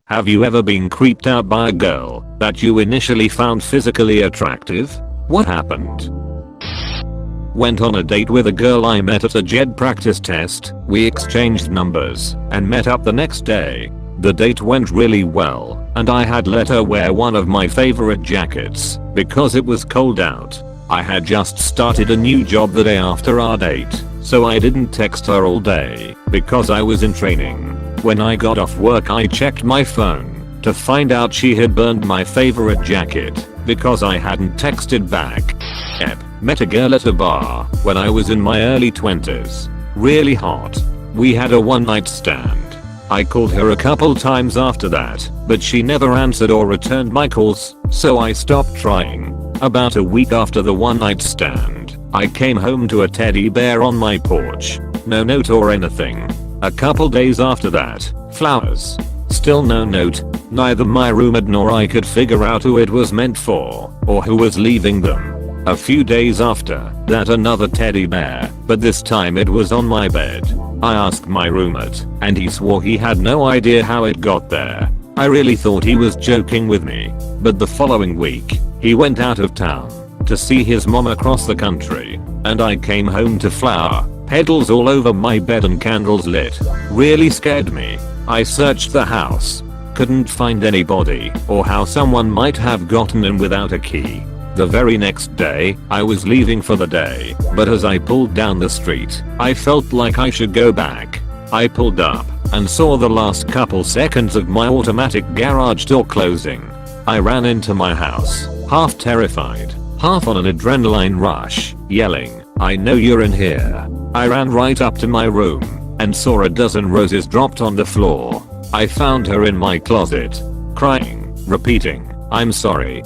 Have you ever been creeped out by a girl that you initially found physically attractive? What happened? Went on a date with a girl I met at a JED practice test. We exchanged numbers and met up the next day. The date went really well, and I had let her wear one of my favorite jackets because it was cold out. I had just started a new job the day after our date, so I didn't text her all day because I was in training. When I got off work, I checked my phone to find out she had burned my favorite jacket because I hadn't texted back. Met a girl at a bar when I was in my early 20s. Really hot. We had a one night stand. I called her a couple times after that, but she never answered or returned my calls, so I stopped trying. About a week after the one night stand, I came home to a teddy bear on my porch. No note or anything. A couple days after that, flowers. Still no note. Neither my roommate nor I could figure out who it was meant for, or who was leaving them. A few days after that, another teddy bear, but this time it was on my bed. I asked my roommate, and he swore he had no idea how it got there. I really thought he was joking with me, but the following week, he went out of town to see his mom across the country, and I came home to flower petals all over my bed and candles lit. Really scared me. I searched the house. Couldn't find anybody or how someone might have gotten in without a key. The very next day, I was leaving for the day, but as I pulled down the street, I felt like I should go back. I pulled up and saw the last couple seconds of my automatic garage door closing. I ran into my house, half terrified, half on an adrenaline rush, yelling, "I know you're in here." I ran right up to my room and saw a dozen roses dropped on the floor. I found her in my closet, crying, repeating, I'm sorry.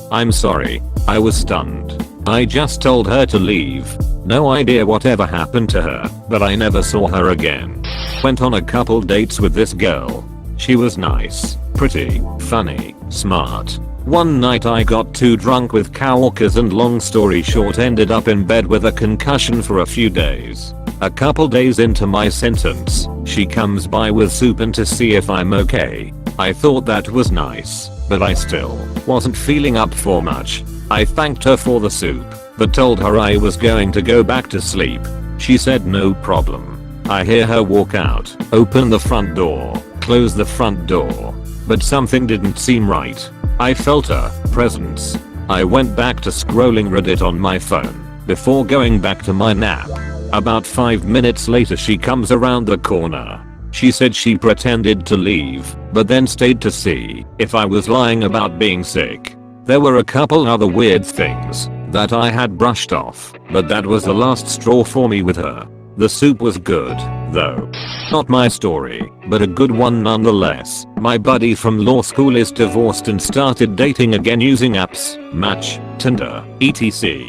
I was stunned. I just told her to leave. No idea whatever happened to her, but I never saw her again. Went on a couple dates with this girl. She was nice, pretty, funny, smart. One night I got too drunk with coworkers and long story short ended up in bed with a concussion for a few days. A couple days into my sentence, she comes by with soup and to see if I'm okay. I thought that was nice, but I still wasn't feeling up for much. I thanked her for the soup, but told her I was going to go back to sleep. She said no problem. I hear her walk out, open the front door, close the front door, but something didn't seem right. I felt her presence. I went back to scrolling Reddit on my phone before going back to my nap. About 5 minutes later she comes around the corner. She said she pretended to leave, but then stayed to see if I was lying about being sick. There were a couple other weird things that I had brushed off, but that was the last straw for me with her. The soup was good, though. Not my story, but a good one nonetheless. My buddy from law school is divorced and started dating again using apps, Match, Tinder, etc.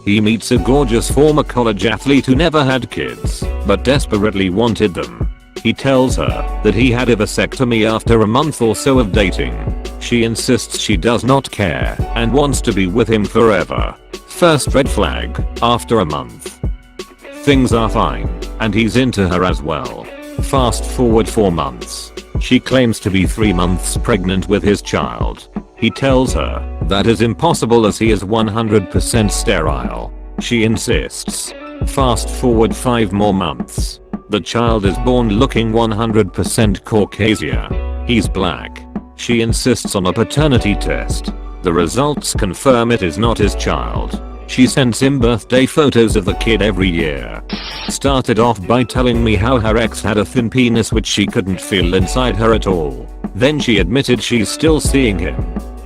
He meets a gorgeous former college athlete who never had kids, but desperately wanted them. He tells her that he had a vasectomy after a month or so of dating. She insists she does not care and wants to be with him forever. First red flag, after a month. Things are fine, and he's into her as well. Fast forward 4 months. She claims to be 3 months pregnant with his child. He tells her that is impossible as he is 100% sterile. She insists. Fast forward 5 more months. The child is born looking 100% Caucasian. He's black. She insists on a paternity test. The results confirm it is not his child. She sends him birthday photos of the kid every year. Started off by telling me how her ex had a thin penis which she couldn't feel inside her at all. Then she admitted she's still seeing him.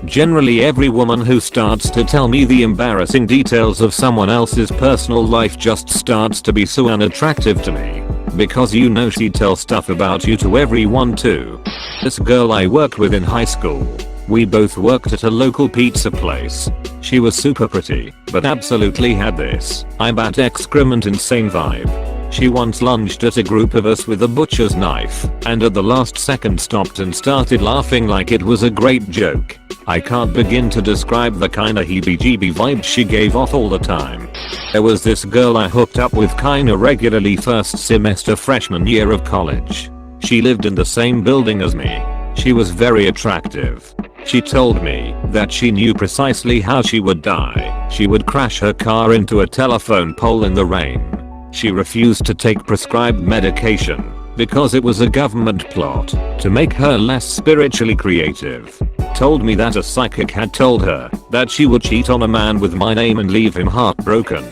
Generally every woman who starts to tell me the embarrassing details of someone else's personal life just starts to be so unattractive to me. Because you know she'd tell stuff about you to everyone too. This girl I worked with in high school. We both worked at a local pizza place. She was super pretty, but absolutely had this I'm at excrement insane vibe. She once lunged at a group of us with a butcher's knife, and at the last second stopped and started laughing like it was a great joke. I can't begin to describe the kinda heebie-jeebie vibes she gave off all the time. There was this girl I hooked up with kinda regularly first semester freshman year of college. She lived in the same building as me. She was very attractive. She told me that she knew precisely how she would die. She would crash her car into a telephone pole in the rain. She refused to take prescribed medication because it was a government plot to make her less spiritually creative. Told me that a psychic had told her that she would cheat on a man with my name and leave him heartbroken.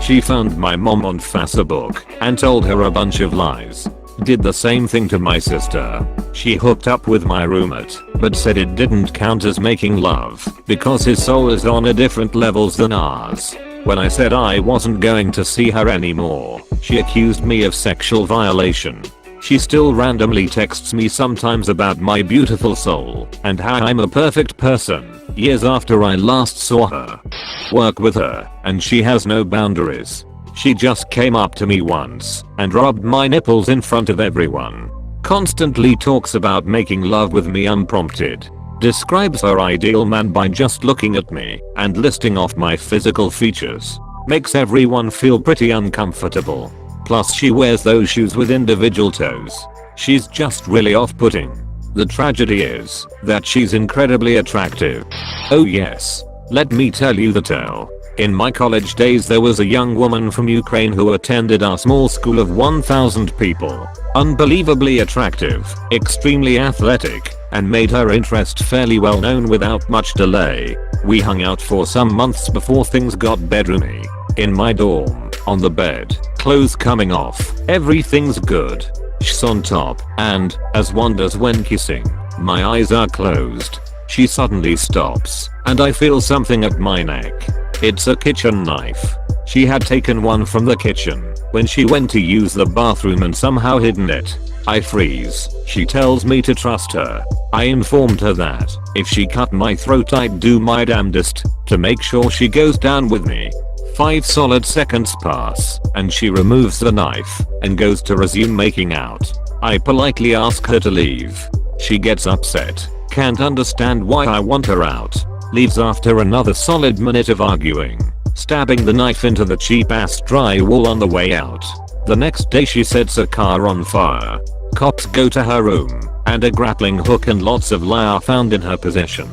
She found my mom on Facebook and told her a bunch of lies. Did the same thing to my sister. She hooked up with my roommate, but said it didn't count as making love because his soul is on a different levels than ours. When I said I wasn't going to see her anymore, she accused me of sexual violation. She still randomly texts me sometimes about my beautiful soul and how I'm a perfect person, years after I last saw her. Work with her, and she has no boundaries. She just came up to me once and rubbed my nipples in front of everyone. Constantly talks about making love with me unprompted. Describes her ideal man by just looking at me and listing off my physical features. Makes everyone feel pretty uncomfortable. Plus she wears those shoes with individual toes. She's just really off-putting. The tragedy is that she's incredibly attractive. Oh yes. Let me tell you the tale. In my college days there was a young woman from Ukraine who attended our small school of 1,000 people. Unbelievably attractive, extremely athletic, and made her interest fairly well known without much delay. We hung out for some months before things got bedroomy. In my dorm, on the bed, clothes coming off, everything's good. She's on top, and, as one does when kissing, my eyes are closed. She suddenly stops, and I feel something at my neck. It's a kitchen knife. She had taken one from the kitchen when she went to use the bathroom and somehow hidden it. I freeze. She tells me to trust her. I informed her that if she cut my throat I'd do my damnedest to make sure she goes down with me. 5 solid seconds pass, and she removes the knife and goes to resume making out. I politely ask her to leave. She gets upset, can't understand why I want her out, leaves after another solid minute of arguing, stabbing the knife into the cheap ass drywall on the way out. The next day she sets a car on fire. Cops go to her room, and a grappling hook and lots of lye are found in her possession.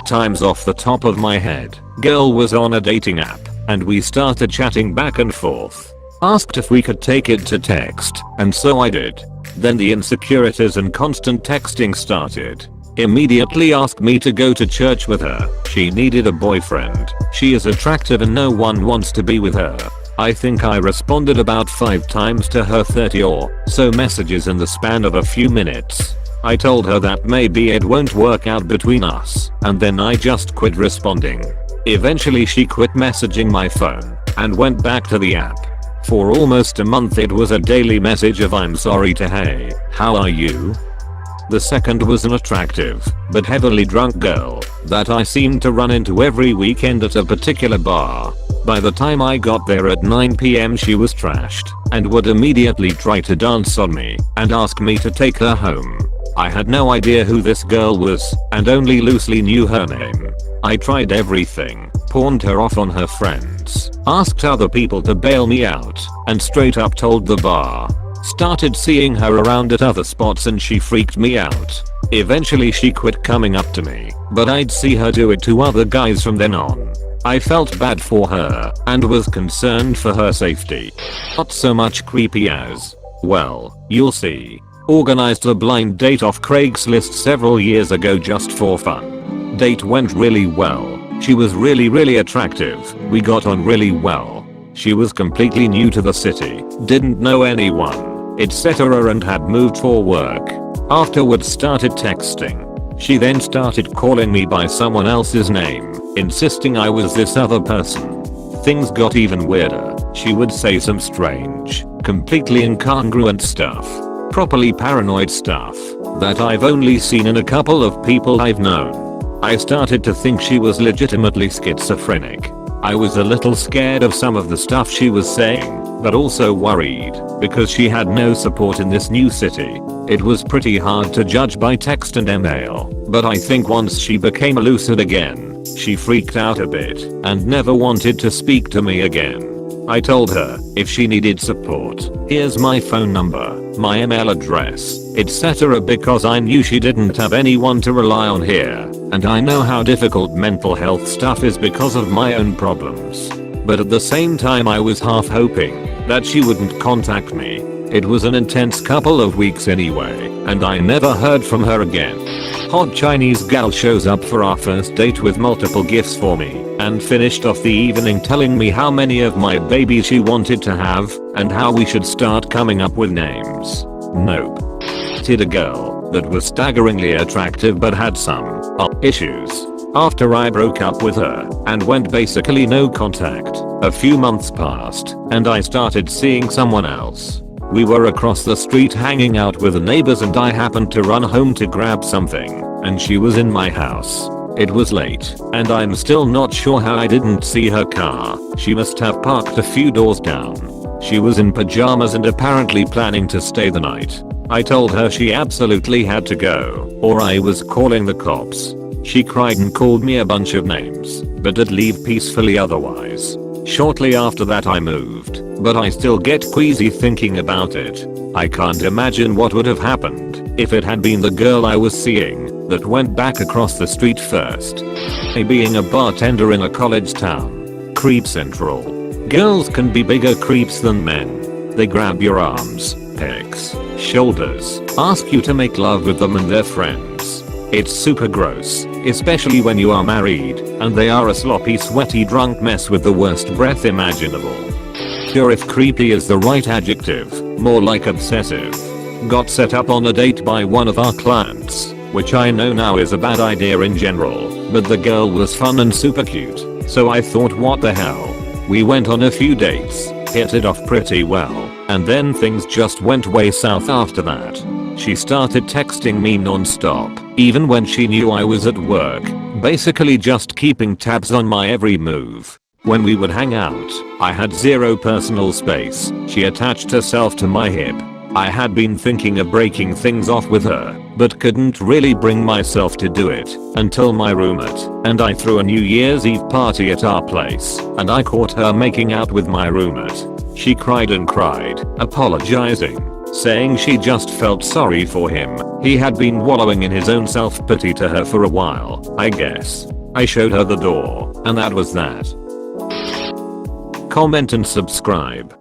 Time's off the top of my head. Girl was on a dating app, and we started chatting back and forth. Asked if we could take it to text, and so I did. Then the insecurities and constant texting started. Immediately asked me to go to church with her. She needed a boyfriend. She is attractive and no one wants to be with her. I think I responded about 5 times to her 30 or so messages in the span of a few minutes. I told her that maybe it won't work out between us, and then I just quit responding. Eventually she quit messaging my phone and went back to the app. For almost a month it was a daily message of I'm sorry to hey, how are you? The second was an attractive but heavily drunk girl that I seemed to run into every weekend at a particular bar. By the time I got there at 9 PM she was trashed and would immediately try to dance on me and ask me to take her home. I had no idea who this girl was and only loosely knew her name. I tried everything, pawned her off on her friends, asked other people to bail me out, and straight up told the bar. Started seeing her around at other spots and she freaked me out. Eventually she quit coming up to me, but I'd see her do it to other guys from then on. I felt bad for her and was concerned for her safety. Not so much creepy as, well, you'll see. Organized a blind date off Craigslist several years ago just for fun. Date went really well. She was really attractive. We got on really well. She was completely new to the city, didn't know anyone, etc. and had moved for work. Afterwards started texting. She then started calling me by someone else's name, insisting I was this other person. Things got even weirder. She would say some strange, completely incongruent stuff. Properly paranoid stuff that I've only seen in a couple of people I've known. I started to think she was legitimately schizophrenic. I was a little scared of some of the stuff she was saying, but also worried because she had no support in this new city. It was pretty hard to judge by text and email, but I think once she became lucid again, she freaked out a bit and never wanted to speak to me again. I told her if she needed support, here's my phone number. my email address, etc. because I knew she didn't have anyone to rely on here, and I know how difficult mental health stuff is because of my own problems. But at the same time I was half hoping that she wouldn't contact me. It was an intense couple of weeks anyway, and I never heard from her again. Hot Chinese gal shows up for our first date with multiple gifts for me, and finished off the evening telling me how many of my babies she wanted to have, and how we should start coming up with names. Nope. Did a girl that was staggeringly attractive but had some issues. After I broke up with her and went basically no contact, a few months passed and I started seeing someone else. We were across the street hanging out with the neighbors and I happened to run home to grab something, and she was in my house. It was late, and I'm still not sure how I didn't see her car. She must have parked a few doors down. She was in pajamas and apparently planning to stay the night. I told her she absolutely had to go, or I was calling the cops. She cried and called me a bunch of names, but did leave peacefully otherwise. Shortly after that I moved, but I still get queasy thinking about it. I can't imagine what would have happened if it had been the girl I was seeing that went back across the street first. Being a bartender in a college town. Creep central. Girls can be bigger creeps than men. They grab your arms, pecs, shoulders, ask you to make love with them and their friends. It's super gross, especially when you are married and they are a sloppy, sweaty, drunk mess with the worst breath imaginable. Sure if creepy is the right adjective, more like obsessive. Got set up on a date by one of our clients, which I know now is a bad idea in general, but the girl was fun and super cute, so I thought what the hell. We went on a few dates, hit it off pretty well, and then things just went way south after that. She started texting me non-stop, even when she knew I was at work, basically just keeping tabs on my every move. When we would hang out, I had zero personal space. She attached herself to my hip. I had been thinking of breaking things off with her, but couldn't really bring myself to do it until my roommate and I threw a New Year's Eve party at our place, and I caught her making out with my roommate. She cried and cried, apologizing, saying she just felt sorry for him. He had been wallowing in his own self-pity to her for a while, I guess. I showed her the door, and that was that. Comment and subscribe.